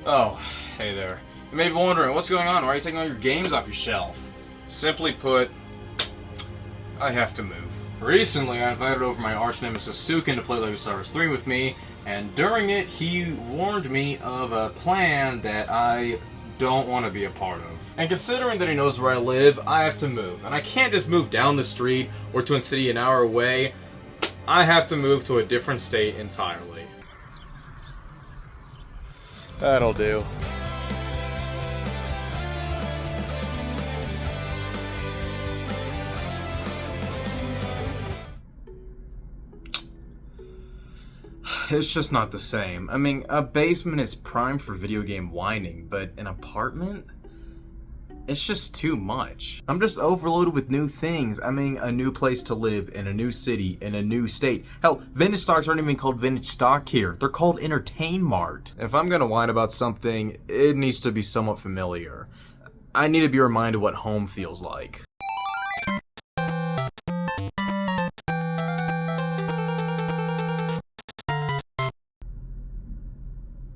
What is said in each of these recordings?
Oh, hey there. You may be wondering, what's going on? Why are you taking all your games off your shelf? Simply put, I have to move. Recently, I invited over my arch nemesis Sukin to play LEGO Star Wars 3 with me, and during it, he warned me of a plan that I don't want to be a part of. And considering that he knows where I live, I have to move. And I can't just move down the street or to a city an hour away. I have to move to a different state entirely. That'll do. It's just not the same. I mean, a basement is prime for video game whining, but an apartment? It's just too much. I'm just overloaded with new things. I mean, a new place to live, in a new city, in a new state. Hell, vintage stocks aren't even called vintage stock here. They're called Entertain Mart. If I'm gonna whine about something, it needs to be somewhat familiar. I need to be reminded what home feels like.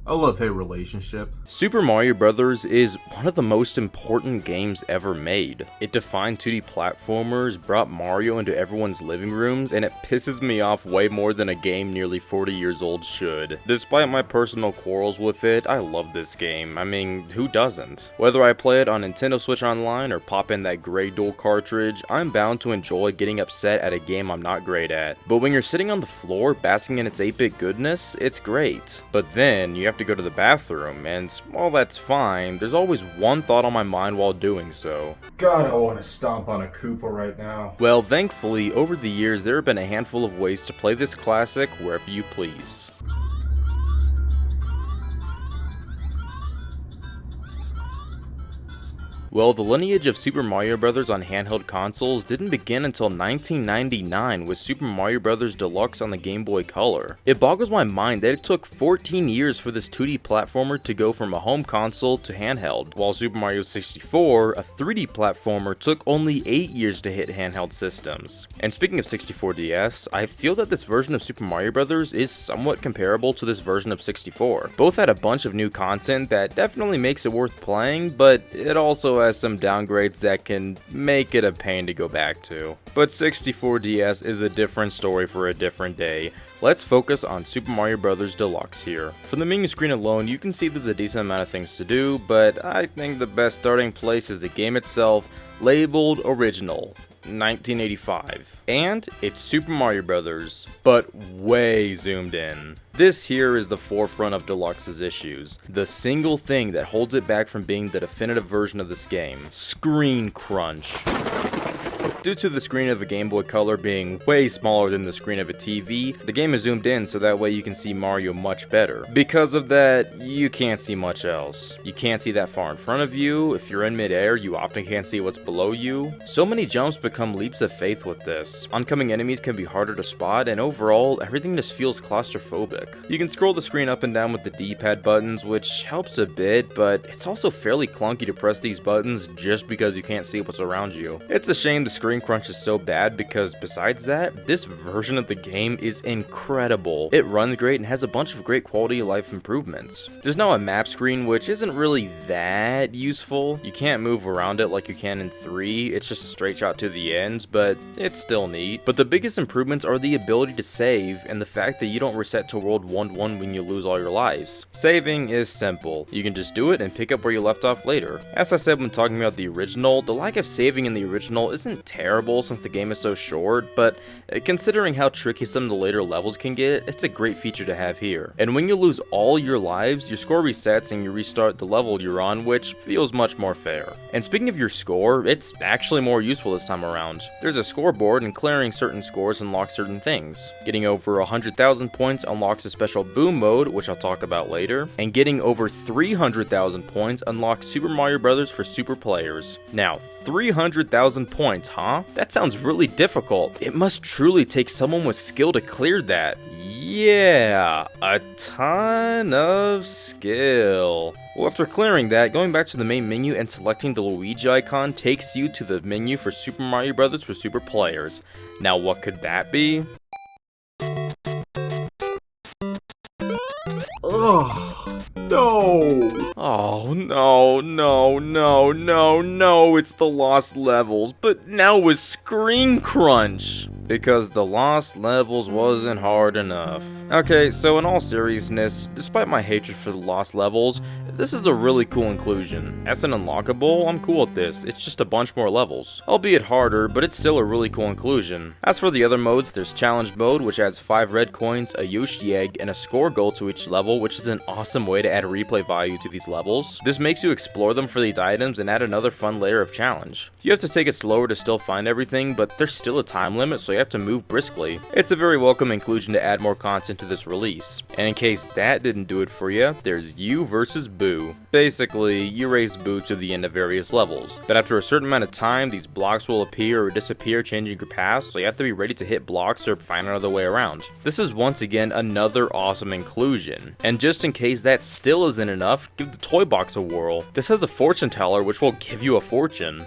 A love-hate relationship. Super Mario Bros. Is one of the most important games ever made. It defined 2D platformers, brought Mario into everyone's living rooms, and it pisses me off way more than a game nearly 40 years old should. Despite my personal quarrels with it, I love this game. I mean, who doesn't? Whether I play it on Nintendo Switch Online or pop in that gray dual cartridge, I'm bound to enjoy getting upset at a game I'm not great at. But when you're sitting on the floor basking in its 8-bit goodness, it's great. But then, you have to go to the bathroom, and while that's fine, there's always one thought on my mind while doing so. God, I want to stomp on a Koopa right now. Well, thankfully, over the years, there have been a handful of ways to play this classic wherever you please. Well, the lineage of Super Mario Bros. On handheld consoles didn't begin until 1999 with Super Mario Bros. Deluxe on the Game Boy Color. It boggles my mind that it took 14 years for this 2D platformer to go from a home console to handheld, while Super Mario 64, a 3D platformer, took only 8 years to hit handheld systems. And speaking of 64DS, I feel that this version of Super Mario Bros. Is somewhat comparable to this version of 64. Both had a bunch of new content that definitely makes it worth playing, but it also has some downgrades that can make it a pain to go back to. But 64DS is a different story for a different day. Let's focus on Super Mario Bros. Deluxe here. From the menu screen alone, you can see there's a decent amount of things to do, but I think the best starting place is the game itself, labeled Original, 1985. And it's Super Mario Bros., but way zoomed in. This here is the forefront of Deluxe's issues. The single thing that holds it back from being the definitive version of this game. Screen crunch. Due to the screen of a Game Boy Color being way smaller than the screen of a TV, the game is zoomed in so that way you can see Mario much better. Because of that, you can't see much else. You can't see that far in front of you. If you're in midair, you often can't see what's below you. So many jumps become leaps of faith with this. Oncoming enemies can be harder to spot, and overall, everything just feels claustrophobic. You can scroll the screen up and down with the D-pad buttons, which helps a bit, but it's also fairly clunky to press these buttons just because you can't see what's around you. It's a shame the screen crunch is so bad because besides that, this version of the game is incredible. It runs great and has a bunch of great quality of life improvements. There's now a map screen, which isn't really that useful. You can't move around it like you can in 3, it's just a straight shot to the ends, but it's still neat. But the biggest improvements are the ability to save and the fact that you don't reset to World 1-1 when you lose all your lives. Saving is simple. You can just do it and pick up where you left off later. As I said when talking about the original, the lack of saving in the original isn't terrible since the game is so short, but considering how tricky some of the later levels can get, it's a great feature to have here. And when you lose all your lives, your score resets and you restart the level you're on, which feels much more fair. And speaking of your score, it's actually more useful this time around. There's a scoreboard, and clearing certain scores unlocks certain things. Getting over 100,000 points unlocks a special boom mode, which I'll talk about later, and getting over 300,000 points unlocks Super Mario Bros. For super players. Now, 300,000 points, huh? That sounds really difficult. It must truly take someone with skill to clear that. Yeah, a ton of skill. Well, after clearing that, going back to the main menu and selecting the Luigi icon takes you to the menu for Super Mario Bros. For super players. Now, what could that be? Ugh. No! Oh, no, it's the lost levels, but now with screen crunch. Because the lost levels wasn't hard enough. Okay, so in all seriousness, despite my hatred for the lost levels, this is a really cool inclusion. As an unlockable, I'm cool with this, it's just a bunch more levels. Albeit harder, but it's still a really cool inclusion. As for the other modes, there's challenge mode, which adds 5 red coins, a Yoshi egg, and a score goal to each level, which is an awesome way to add replay value to these levels. This makes you explore them for these items and add another fun layer of challenge. You have to take it slower to still find everything, but there's still a time limit, so you have to move briskly. It's a very welcome inclusion to add more content to this release. And in case that didn't do it for you, there's you versus Boo. Basically, you race Boo to the end of various levels, but after a certain amount of time, these blocks will appear or disappear, changing your path, so you have to be ready to hit blocks or find another way around. This is once again another awesome inclusion. And just in case that still isn't enough, give the toy box a whirl. This has a fortune teller which will give you a fortune.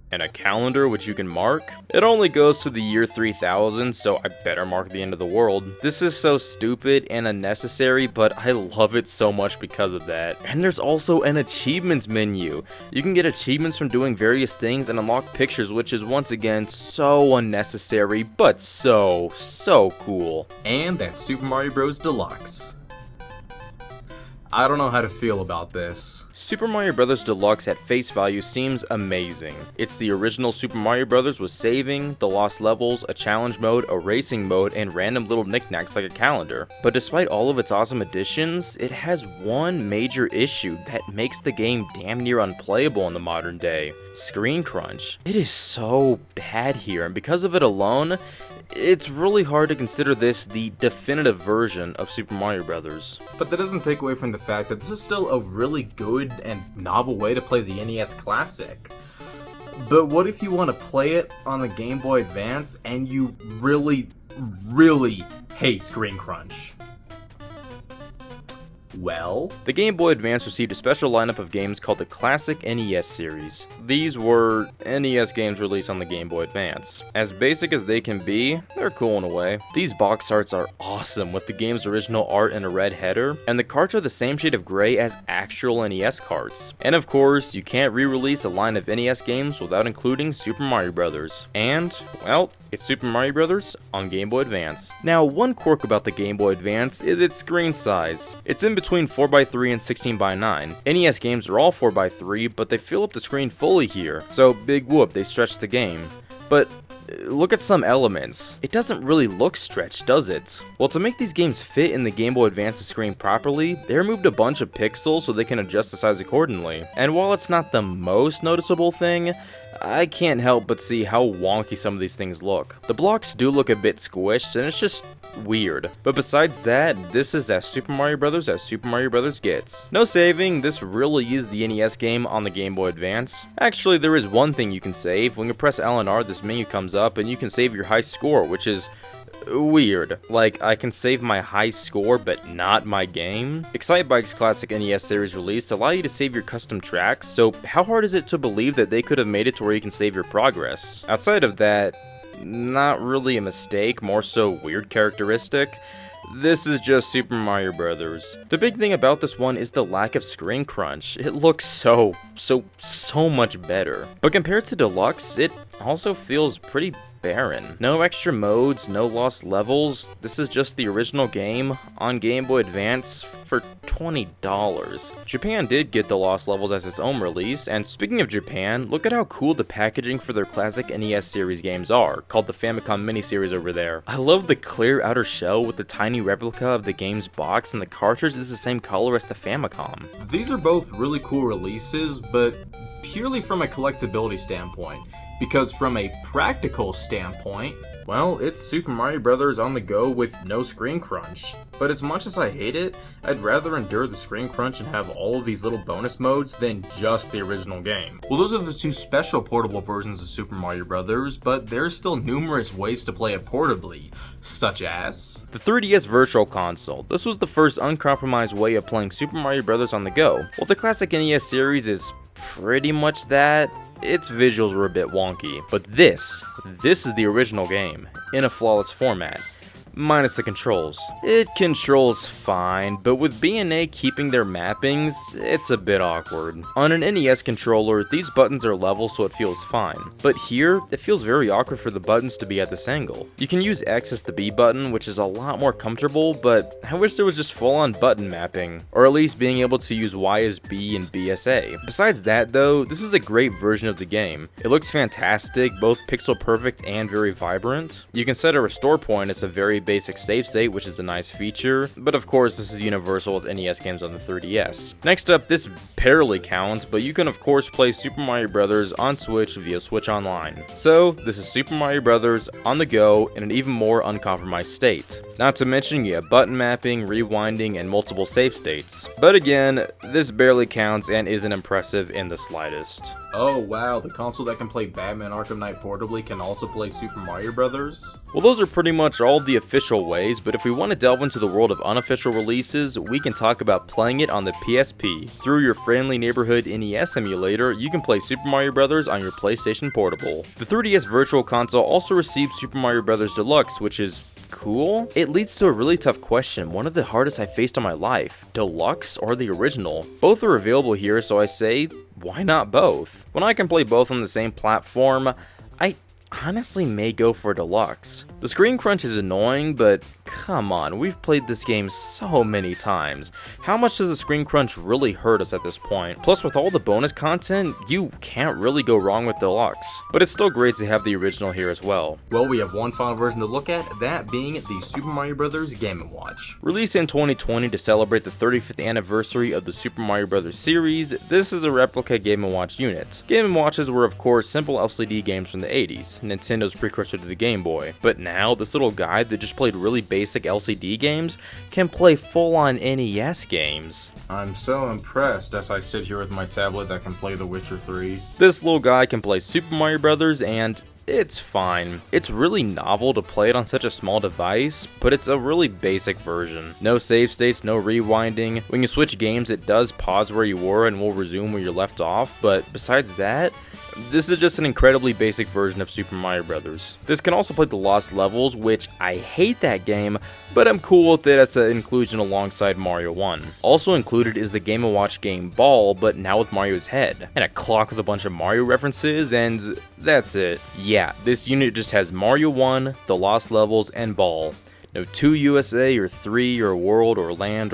And a calendar which you can mark. It only goes to the year 3000, so I better mark the end of the world. This is so stupid and unnecessary, but I love it so much because of that. And there's also an achievements menu. You can get achievements from doing various things and unlock pictures, which is once again so unnecessary, but so cool. And that's Super Mario Bros. Deluxe. I don't know how to feel about this. Super Mario Bros. Deluxe at face value seems amazing. It's the original Super Mario Bros. With saving, the lost levels, a challenge mode, a racing mode, and random little knickknacks like a calendar. But despite all of its awesome additions, it has one major issue that makes the game damn near unplayable in the modern day. Screen crunch. It is so bad here, and because of it alone, it's really hard to consider this the definitive version of Super Mario Bros. But that doesn't take away from the fact that this is still a really good and novel way to play the NES Classic. But what if you want to play it on the Game Boy Advance and you really hate screen crunch? Well, the Game Boy Advance received a special lineup of games called the Classic NES series. These were NES games released on the Game Boy Advance. As basic as they can be, they're cool in a way. These box arts are awesome with the game's original art in a red header, and the carts are the same shade of gray as actual NES carts. And of course, you can't re-release a line of NES games without including Super Mario Bros. And, well, it's Super Mario Bros. On Game Boy Advance. Now, one quirk about the Game Boy Advance is its screen size. It's in between 4x3 and 16x9. NES games are all 4x3, but they fill up the screen fully here, so big whoop, they stretch the game. But look at some elements. It doesn't really look stretched, does it? Well, to make these games fit in the Game Boy Advance's screen properly, they removed a bunch of pixels so they can adjust the size accordingly. And while it's not the most noticeable thing, I can't help but see how wonky some of these things look. The blocks do look a bit squished, and it's just weird. But besides that, this is as Super Mario Bros. As Super Mario Bros. Gets. No saving, this really is the NES game on the Game Boy Advance. Actually, there is one thing you can save. When you press L and R, this menu comes up, and you can save your high score, which is weird. Like, I can save my high score, but not my game. Excitebike's classic NES series release allow you to save your custom tracks, so how hard is it to believe that they could have made it to where you can save your progress? Outside of that, not really a mistake, more so weird characteristic. This is just Super Mario Bros. The big thing about this one is the lack of screen crunch. It looks so much better. But compared to Deluxe, it also feels pretty barren. No extra modes, no lost levels. This is just the original game on Game Boy Advance for $20. Japan did get the lost levels as its own release, and speaking of Japan, look at how cool the packaging for their classic NES series games are, called the Famicom miniseries over there. I love the clear outer shell with the tiny replica of the game's box, and the cartridge is the same color as the Famicom. These are both really cool releases, but purely from a collectability standpoint. Because from a practical standpoint, well, it's Super Mario Bros. On the go with no screen crunch. But as much as I hate it, I'd rather endure the screen crunch and have all of these little bonus modes than just the original game. Well, those are the two special portable versions of Super Mario Bros., but there's still numerous ways to play it portably, such as the 3DS Virtual Console. This was the first uncompromised way of playing Super Mario Bros. On the go. While the classic NES series is pretty much that, its visuals were a bit wonky, but this is the original game, in a flawless format. minus the controls. It controls fine, but with B and A keeping their mappings, it's a bit awkward. On an NES controller, these buttons are level so it feels fine, but here, it feels very awkward for the buttons to be at this angle. You can use X as the B button, which is a lot more comfortable, but I wish there was just full-on button mapping, or at least being able to use Y as B and B as A. Besides that though, this is a great version of the game. It looks fantastic, both pixel perfect and very vibrant. You can set a restore point as a very basic save state, which is a nice feature, but of course this is universal with NES games on the 3DS. Next up, this barely counts, but you can of course play Super Mario Bros. On Switch via Switch Online. So, this is Super Mario Bros. On the go in an even more uncompromised state. Not to mention you have button mapping, rewinding, and multiple save states. But again, this barely counts and isn't impressive in the slightest. Oh wow, the console that can play Batman Arkham Knight portably can also play Super Mario Bros.? Well, those are pretty much all the official ways, but if we want to delve into the world of unofficial releases, we can talk about playing it on the PSP. Through your friendly neighborhood NES emulator, you can play Super Mario Bros. On your PlayStation Portable. The 3DS Virtual Console also received Super Mario Bros. Deluxe, which is cool. It leads to a really tough question, one of the hardest I faced in my life. Deluxe or the original? Both are available here, so I say, why not both? When I can play both on the same platform, I honestly may go for Deluxe. The screen crunch is annoying, but come on, we've played this game so many times. How much does the screen crunch really hurt us at this point? Plus, with all the bonus content, you can't really go wrong with Deluxe. But it's still great to have the original here as well. Well, we have one final version to look at, that being the Super Mario Bros. Game & Watch. Released in 2020 to celebrate the 35th anniversary of the Super Mario Bros. Series, this is a replica Game & Watch unit. Game & Watches were of course simple LCD games from the 80s, Nintendo's precursor to the Game Boy. But now, this little guy that just played really basic LCD games can play full-on NES games. I'm so impressed as I sit here with my tablet that can play The Witcher 3. This little guy can play Super Mario Bros. And it's fine. It's really novel to play it on such a small device, but it's a really basic version. No save states, no rewinding. When you switch games, it does pause where you were and will resume where you're left off, but besides that, this is just an incredibly basic version of Super Mario Bros. This can also play the Lost Levels, which I hate that game, but I'm cool with it as an inclusion alongside Mario 1. Also included is the Game & Watch game Ball, but now with Mario's head, and a clock with a bunch of Mario references, and that's it. Yeah, this unit just has Mario 1, the Lost Levels, and Ball. No 2 USA or 3 or World or Land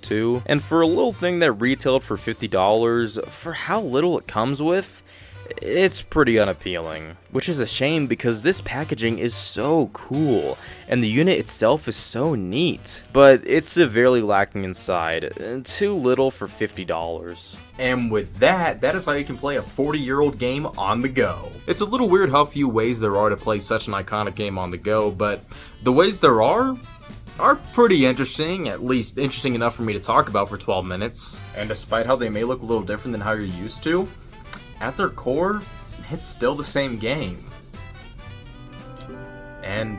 2. And for a little thing that retailed for $50, for how little it comes with, it's pretty unappealing, which is a shame because this packaging is so cool and the unit itself is so neat, but it's severely lacking inside, too little for $50. And with that, that is how you can play a 40-year-old game on the go. It's a little weird how few ways there are to play such an iconic game on the go, but the ways there are pretty interesting, at least interesting enough for me to talk about for 12 minutes. And despite how they may look a little different than how you're used to, at their core, it's still the same game. And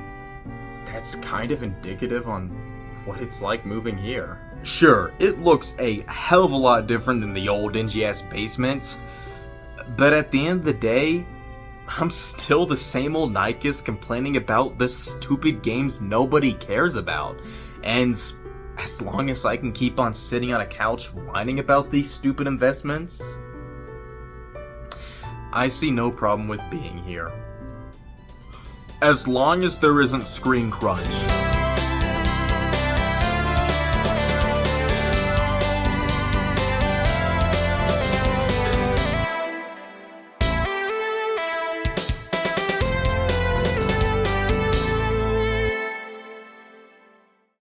that's kind of indicative on what it's like moving here. Sure, it looks a hell of a lot different than the old dingy-ass basement, but at the end of the day, I'm still the same old Nicus complaining about the stupid games nobody cares about. And as long as I can keep on sitting on a couch whining about these stupid investments, I see no problem with being here. As long as there isn't screen crunch.